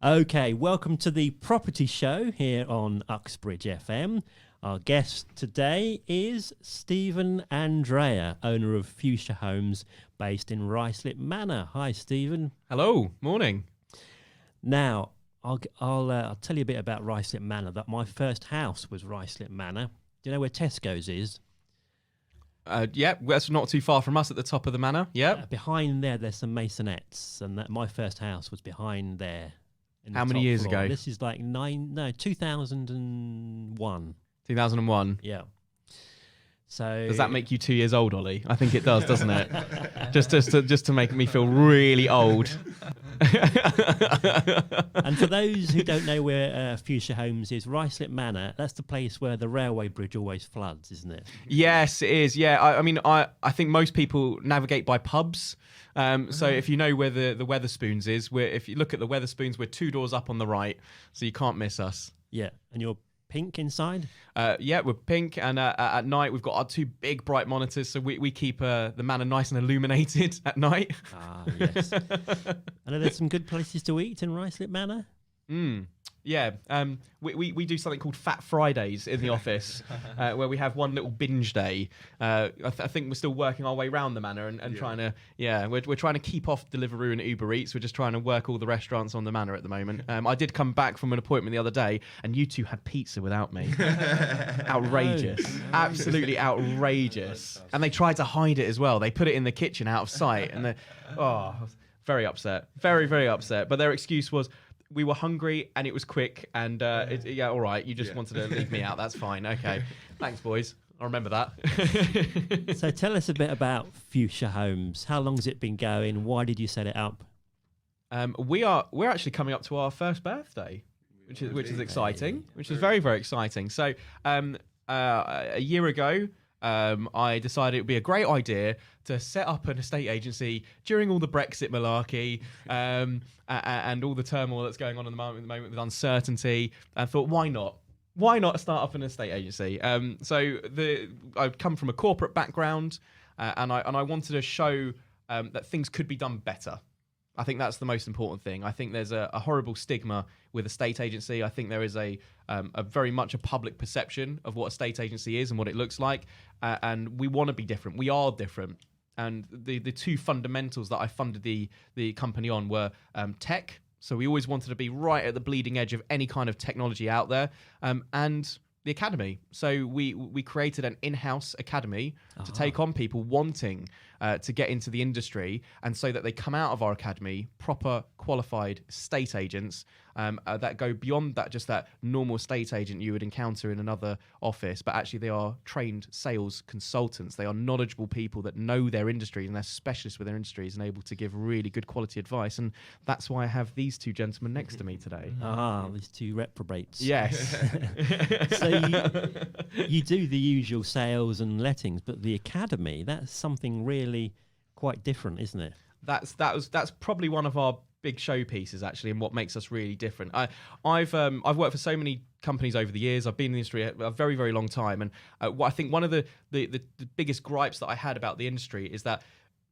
Okay, welcome to the property show here on Uxbridge FM. Our guest today is Stephen Andrea, owner of Fuchsia Homes based in Ruislip Manor. Hi, Stephen. Hello, morning. Now, I'll tell you a bit about Ruislip Manor. That my first house was Ruislip Manor. Do you know where Tesco's is? That's not too far from us at the top of the manor. Behind there's some masonettes, and my first house was behind there. How many years ago? This is like 2001. 2001. Yeah. So does that make you 2 years old, Ollie? I think it does, doesn't it? just to make me feel really old. And for those who don't know where Fuchsia Homes is, Ruislip Manor, that's the place where the railway bridge always floods, isn't it? Yes, it is. Yeah, I think most people navigate by pubs. So if you know where the Weatherspoons is, if you look at the Weatherspoons, we're 2 doors up on the right, so you can't miss us. Yeah, and you're pink inside? We're pink, and at night we've got our 2 big bright monitors, so we keep the manor nice and illuminated at night. Ah, yes. And are there some good places to eat in Ruislip Manor? Yeah, we do something called Fat Fridays in the office, where we have one little binge day. I think we're still working our way around the manor and trying to, we're trying to keep off Deliveroo and Uber Eats. We're just trying to work all the restaurants on the manor at the moment. I did come back from an appointment the other day, and you 2 had pizza without me. Outrageous, absolutely outrageous. And they tried to hide it as well. They put it in the kitchen out of sight, and I was very upset, very, very upset. But their excuse was, we were hungry and it was quick, and all right, you just wanted to leave me out. That's fine. Okay. Thanks, boys. I'll remember that. So tell us a bit about Fuchsia Homes. How long has it been going? Why did you set it up? We're actually coming up to our first birthday, which is exciting, which is very, very exciting. So a year ago, I decided it would be a great idea to set up an estate agency during all the Brexit malarkey and all the turmoil that's going on at the moment with uncertainty. I thought, why not? Why not start up an estate agency? I'd come from a corporate background, and I wanted to show that things could be done better. I think that's the most important thing. I think there's a horrible stigma with estate agency. I think there is a very much a public perception of what a estate agency is and what it looks like. And we want to be different. We are different. And the 2 fundamentals that I funded the company on were tech. So we always wanted to be right at the bleeding edge of any kind of technology out there. And the academy. So we created an in-house academy to take on people wanting to get into the industry, and so that they come out of our academy proper qualified estate agents that go beyond that, just that normal estate agent you would encounter in another office, but actually they are trained sales consultants. They are knowledgeable people that know their industries, and they're specialists with their industries and able to give really good quality advice. And that's why I have these 2 gentlemen next to me today. These 2 reprobates. Yes. So you do the usual sales and lettings, but the academy, that's something really quite different, isn't it? That's probably one of our big showpieces, actually, and what makes us really different. I've worked for so many companies over the years. I've been in the industry a very, very long time, and what I think one of the biggest gripes that I had about the industry is that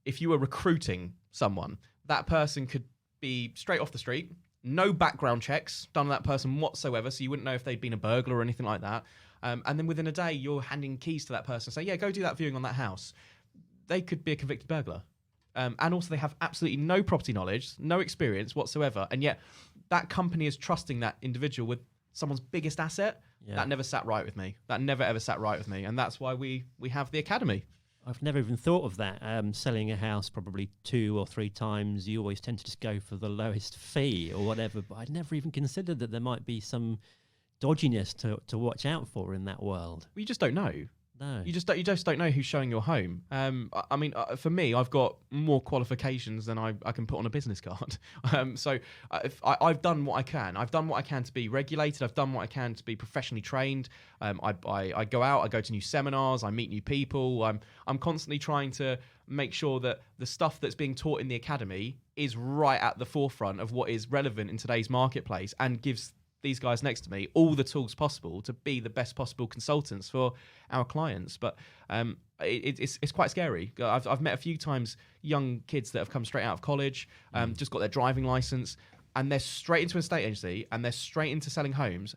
if you were recruiting someone, that person could be straight off the street, no background checks done on that person whatsoever, so you wouldn't know if they'd been a burglar or anything like that. And then within a day, you're handing keys to that person, say, yeah, go do that viewing on that house. They could be a convicted burglar. And also they have absolutely no property knowledge, no experience whatsoever. And yet that company is trusting that individual with someone's biggest asset. Yeah. That never sat right with me. That never, ever sat right with me. And that's why we have the academy. I've never even thought of that. Selling a house probably 2 or 3 times, you always tend to just go for the lowest fee or whatever. But I'd never even considered that there might be some dodginess to watch out for in that world. Well, you just don't know. No. You just don't know who's showing your home. For me, I've got more qualifications than I can put on a business card. I've done what I can. I've done what I can to be regulated. I've done what I can to be professionally trained. I go out. I go to new seminars. I meet new people. I'm constantly trying to make sure that the stuff that's being taught in the academy is right at the forefront of what is relevant in today's marketplace, and gives these guys next to me all the tools possible to be the best possible consultants for our clients. But it's quite scary. I've met a few times young kids that have come straight out of college, just got their driving license, and they're straight into an estate agency and they're straight into selling homes,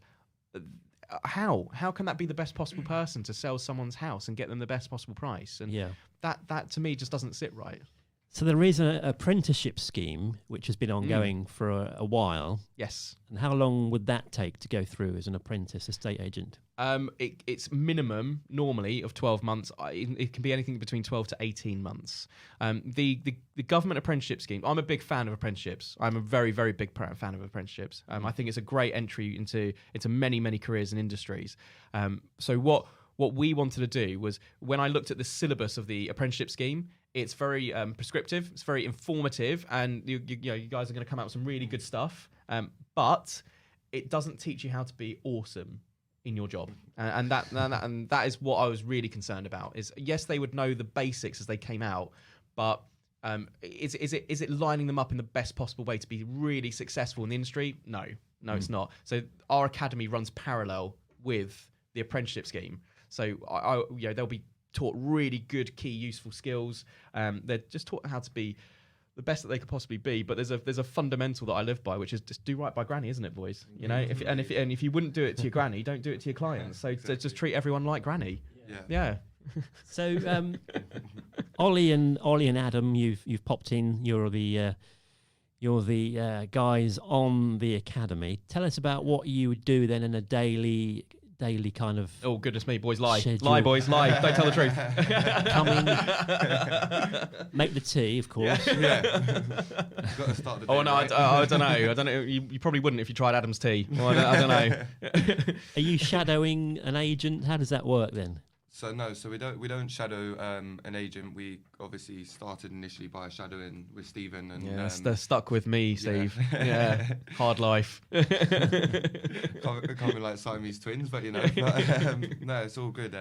how can that be the best possible person to sell someone's house and get them the best possible price? And that to me just doesn't sit right. So there is an apprenticeship scheme which has been ongoing for a while. Yes. And how long would that take to go through as an apprentice estate agent? It's minimum normally of 12 months. It can be anything between 12 to 18 months. The government apprenticeship scheme, I'm a big fan of apprenticeships. I'm a very, very big fan of apprenticeships. I think it's a great entry into many, many careers and industries. So what we wanted to do was, when I looked at the syllabus of the apprenticeship scheme, it's very prescriptive, it's very informative, and you guys are going to come out with some really good stuff. But it doesn't teach you how to be awesome in your job, and that is what I was really concerned about. Is yes, they would know the basics as they came out, but is it lining them up in the best possible way to be really successful in the industry? No, it's not. So our academy runs parallel with the apprenticeship scheme. So they'll be taught really good, key, useful skills. They're just taught how to be the best that they could possibly be. But there's a fundamental that I live by, which is just do right by granny, isn't it, boys? You know, if you wouldn't do it to your granny, don't do it to your clients. So just treat everyone like granny. Yeah. So Ollie and Adam, you've popped in. You're the guys on the academy. Tell us about what you would do then in a daily kind of... Oh, goodness me, boys, lie. Schedule. Lie, boys, lie. Don't tell the truth. Come in, make the tea, of course. Yeah. Got to start the day, Oh, no, right? I don't know. You probably wouldn't if you tried Adam's tea. Well, I don't know. Are you shadowing an agent? How does that work then? So we don't shadow an agent. We obviously started initially by shadowing with Stephen, and they're stuck with me, Steve. Yeah, hard life. Coming like Siamese twins, but no, it's all good.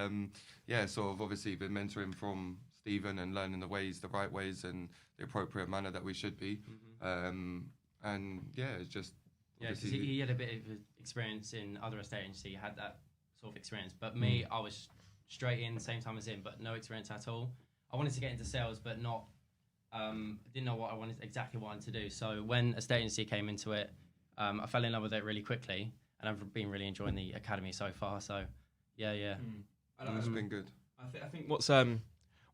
Sort of obviously been mentoring from Stephen and learning the right ways, and the appropriate manner that we should be. It's just because he had a bit of experience in other estate agencies. He had that sort of experience, but me, I was straight in, same time as him, but no experience at all. I wanted to get into sales, but not didn't know exactly what I wanted to do. So when estate agency came into it, I fell in love with it really quickly, and I've been really enjoying the academy so far. So yeah. It's been good. I think what's a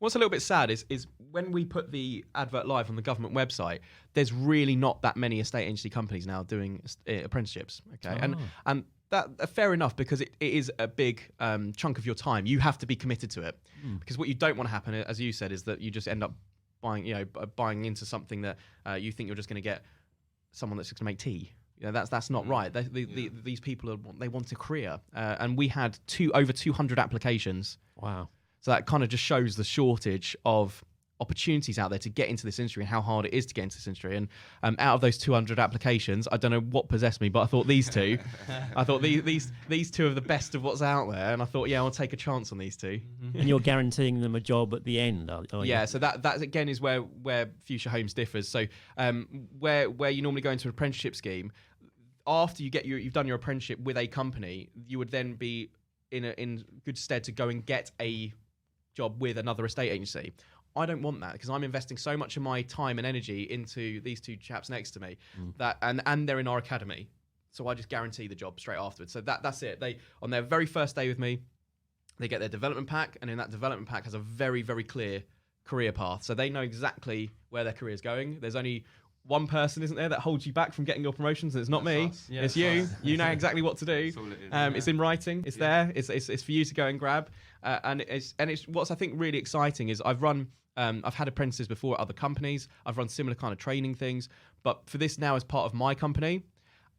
little bit sad is when we put the advert live on the government website, there's really not that many estate agency companies now doing apprenticeships. Okay, and that fair enough, because it is a big chunk of your time. You have to be committed to it, because what you don't want to happen, as you said, is that you just end up buying into something that you think you're just going to get someone that's just going to make tea. That's not right. These people they want a career, and we had over 200 applications. Wow. So that kind of just shows the shortage of opportunities out there to get into this industry and how hard it is to get into this industry. And out of those 200 applications, I don't know what possessed me, but I thought these two, these two are the best of what's out there. And I thought, I'll take a chance on these two. And you're guaranteeing them a job at the end, are you? Yeah, so that again is where Fuchsia Homes differs. So where you normally go into an apprenticeship scheme, after you've done your apprenticeship with a company, you would then be in good stead to go and get a job with another estate agency. I don't want that, because I'm investing so much of my time and energy into these two chaps next to me, that and they're in our academy, so I just guarantee the job straight afterwards. So that's it. They, on their very first day with me, they get their development pack, and in that development pack has a very, very clear career path, so they know exactly where their career is going. There's only one person, isn't there, that holds you back from getting your promotions, and it's not me. Yeah, it's you. You know exactly what to do. That's all it is. It's in writing. It's there. It's for you to go and grab. And it's what's I think really exciting is I've had apprentices before at other companies. I've run similar kind of training things, but for this now as part of my company,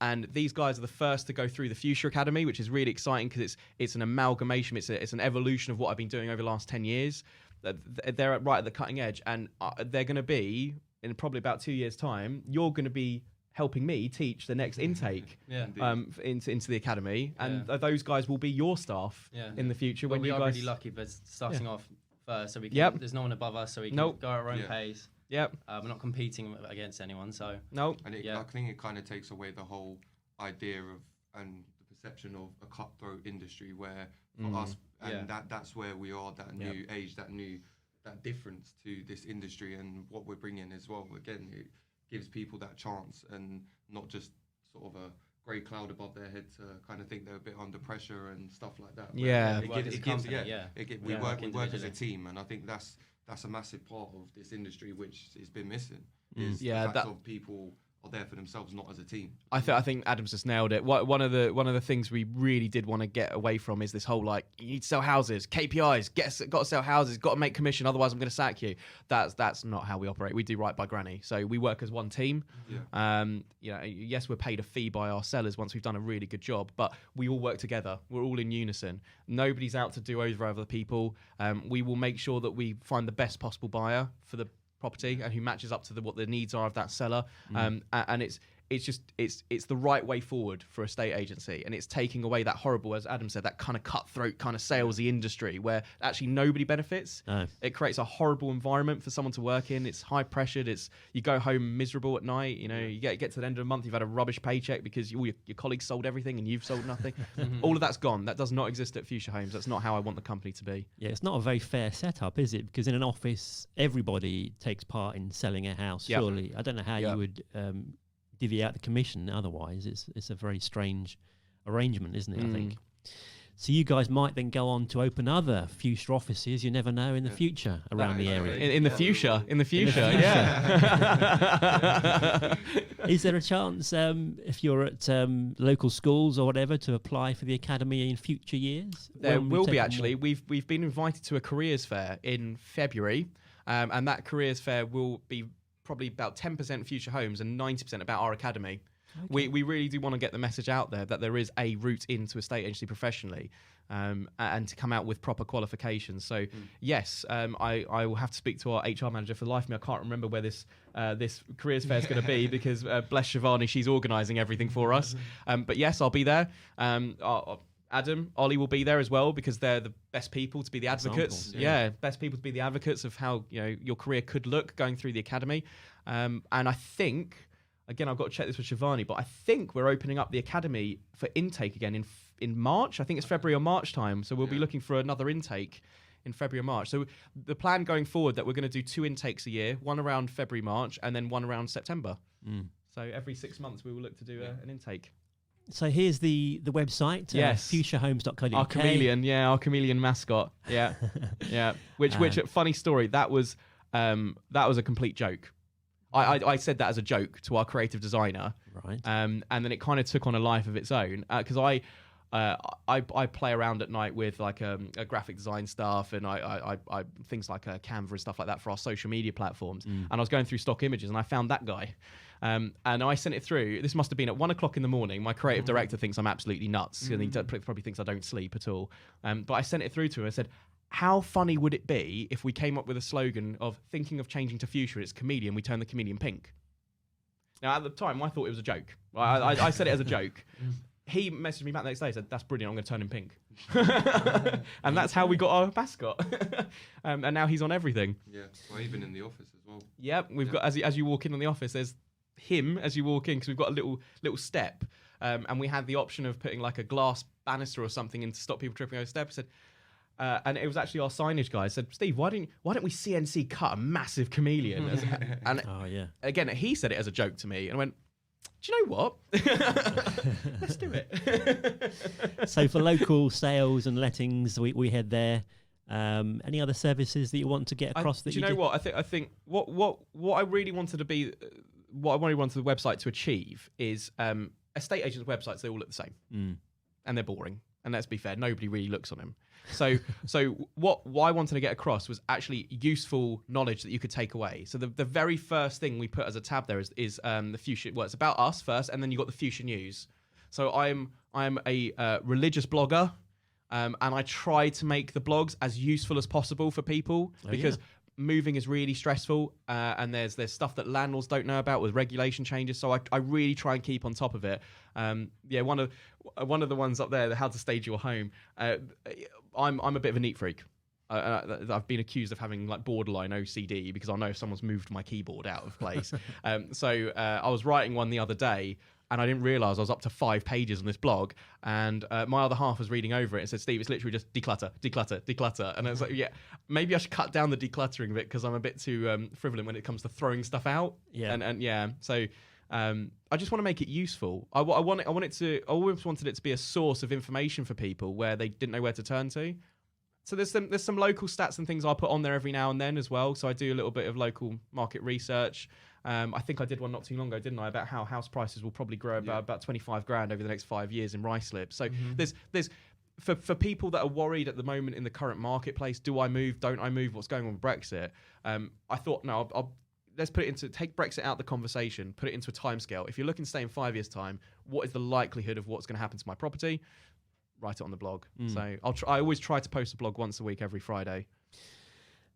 and these guys are the first to go through the Fuchsia Academy, which is really exciting because it's an amalgamation. It's an evolution of what I've been doing over the last 10 years. They're right at the cutting edge, and they're going to be, in probably about 2 years' time, you're going to be helping me teach the next intake into the academy, and those guys will be your staff in the future. Well, when we you are guys really lucky, but starting off first, so we can, there's no one above us, so we can go at our own pace. Yep. We're not competing against anyone, so And I think it kind of takes away the whole idea of and the perception of a cutthroat industry, where for us, and that's where we are, that new age, that difference to this industry, and what we're bringing as well. Again, it gives people that chance and not just sort of a grey cloud above their head to kind of think they're a bit under pressure and stuff like that. But Yeah. we work as a team, and I think that's a massive part of this industry which has been missing. Is the fact of people are there for themselves, not as a team. I think Adam's just nailed it. One of the things we really did want to get away from is this whole like, you need to sell houses, KPIs, got to sell houses, got to make commission, otherwise I'm going to sack you. That's not how we operate. We do right by granny. So we work as one team. Yes, we're paid a fee by our sellers once we've done a really good job, but we all work together. We're all in unison. Nobody's out to do over other people. We will make sure that we find the best possible buyer for the property and who matches up to what the needs are of that seller, and it's the right way forward for a estate agency, and it's taking away that horrible, as Adam said, that kind of cutthroat kind of salesy industry where actually nobody benefits. It creates a horrible environment for someone to work in. It's high pressured. You go home miserable at night. You get to the end of the month, you've had a rubbish paycheck because all your colleagues sold everything and you've sold nothing. All of that's gone. That does not exist at Fuchsia Homes. That's not how I want the company to be. Yeah, it's not a very fair setup, is it? Because in an office, everybody takes part in selling a house. Surely, I don't know how you would divvy out the commission. Otherwise, it's a very strange arrangement, isn't it? I think. So you guys might then go on to open other Fuchsia offices. You never know in the future around the area. In the future, yeah. Is there a chance, if you're at local schools or whatever, to apply for the academy in future years? There will be actually. We've been invited to a careers fair in February, and that careers fair will be probably about 10% Fuchsia Homes and 90% about our academy. Okay. We really do want to get the message out there that there is a route into estate agency professionally, and to come out with proper qualifications. So yes, I will have to speak to our HR manager. For the life of me, I can't remember where this careers fair is going to be because bless Shivani, she's organising everything for us. But yes, I'll be there. Adam, Ollie will be there as well because they're the best people to be the advocates. Best people to be the advocates of how your career could look going through the academy. And I think, again, I've got to check this with Shivani, but I think we're opening up the academy for intake again in March. I think it's February or March time. So we'll be looking for another intake in February or March. So the plan going forward that we're going to do 2 intakes a year, one around February, March, and then one around September. So every 6 months we will look to do an intake. So here's the website, fuchsiahomes.co.uk. Our chameleon mascot. Yeah. Which funny story, that was a complete joke. I said that as a joke to our creative designer. Right. And then it kind of took on a life of its own because I play around at night with like a graphic design stuff and I things like Canva and stuff like that for our social media platforms. And I was going through stock images and I found that guy. And I sent it through. This must have been at 1 o'clock in the morning. My creative director thinks I'm absolutely nuts. And he probably thinks I don't sleep at all. But I sent it through to him. I said, how funny would it be if we came up with a slogan of thinking of changing to fuchsia, it's chameleon, we turn the chameleon pink? Now, at the time, I thought it was a joke. I said it as a joke. He messaged me back the next day and said, that's brilliant, I'm going to turn him pink. And that's how we got our mascot. And now he's on everything. Yeah, well, even in the office as well. Yep, we've got, as you walk in on the office, there's him as you walk in, because we've got a little step. And we had the option of putting like a glass banister or something in to stop people tripping over the step. I said, and it was actually our signage guy. I said, Steve, why don't we CNC cut a massive chameleon? And again, he said it as a joke to me, and I went, do you know what? Let's do it. So for local sales and lettings, we head there. Any other services that you want to get across? Do you know what? I think what I really wanted to be, what I really wanted the website to achieve is estate agents' websites. They all look the same, and they're boring. And let's be fair, nobody really looks on them. So what I wanted to get across was actually useful knowledge that you could take away. So the very first thing we put as a tab there is the Fuchsia. Well, it's about us first, and then you got the Fuchsia News. So I'm a religious blogger, and I try to make the blogs as useful as possible for people because moving is really stressful, and there's stuff that landlords don't know about with regulation changes. So I really try and keep on top of it. One of the ones up there, the how to stage your home. I'm a bit of a neat freak. I've been accused of having like borderline OCD because I know if someone's moved my keyboard out of place. So I was writing one the other day, and I didn't realise I was up to 5 pages on this blog, and my other half was reading over it and said, Steve, it's literally just declutter, declutter, declutter. And I was like, yeah, maybe I should cut down the decluttering bit because I'm a bit too frivolent when it comes to throwing stuff out. Yeah. And so I just want to make it useful. I always wanted it to be a source of information for people where they didn't know where to turn to. So there's some local stats and things I put on there every now and then as well. So I do a little bit of local market research. I think I did one not too long ago, didn't I, about how house prices will probably grow about 25 grand over the next 5 years in Ruislip. So there's for people that are worried at the moment in the current marketplace, do I move? Don't I move? What's going on with Brexit? I thought, no, let's take Brexit out of the conversation, put it into a timescale. If you're looking to stay in 5 years' time, what is the likelihood of what's going to happen to my property? Write it on the blog. So I always try to post a blog once a week every Friday.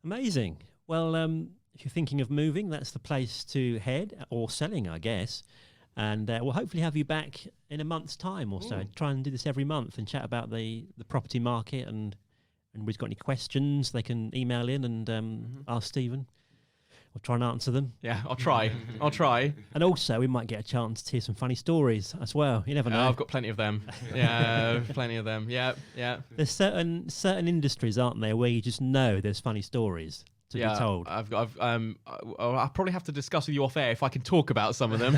Amazing. Well, if you're thinking of moving, that's the place to head, or selling, I guess. And we'll hopefully have you back in a month's time or so. Try and do this every month and chat about the property market. And we've got any questions, they can email in and ask Stephen. We'll try and answer them. Yeah, I'll try. I'll try. And also, we might get a chance to hear some funny stories as well. You never know. I've got plenty of them. Yeah, plenty of them. Yeah. There's certain industries, aren't there, where you just know there's funny stories to be told. I'll probably have to discuss with you off air if I can talk about some of them.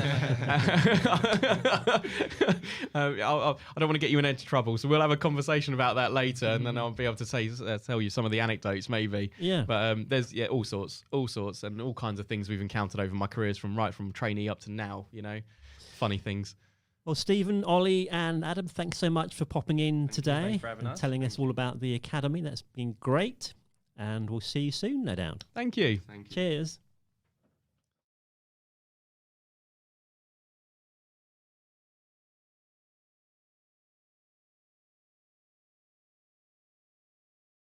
I don't want to get you in any trouble, so we'll have a conversation about that later, and then I'll be able to tell you some of the anecdotes, maybe. Yeah. But there's all sorts, and all kinds of things we've encountered over my careers, from trainee up to now. Funny things. Well, Stephen, Ollie, and Adam, thanks so much for popping in today Thanks for having and us. telling us all about the academy. That's been great. And we'll see you soon, no doubt. Thank you. Thank you. Cheers.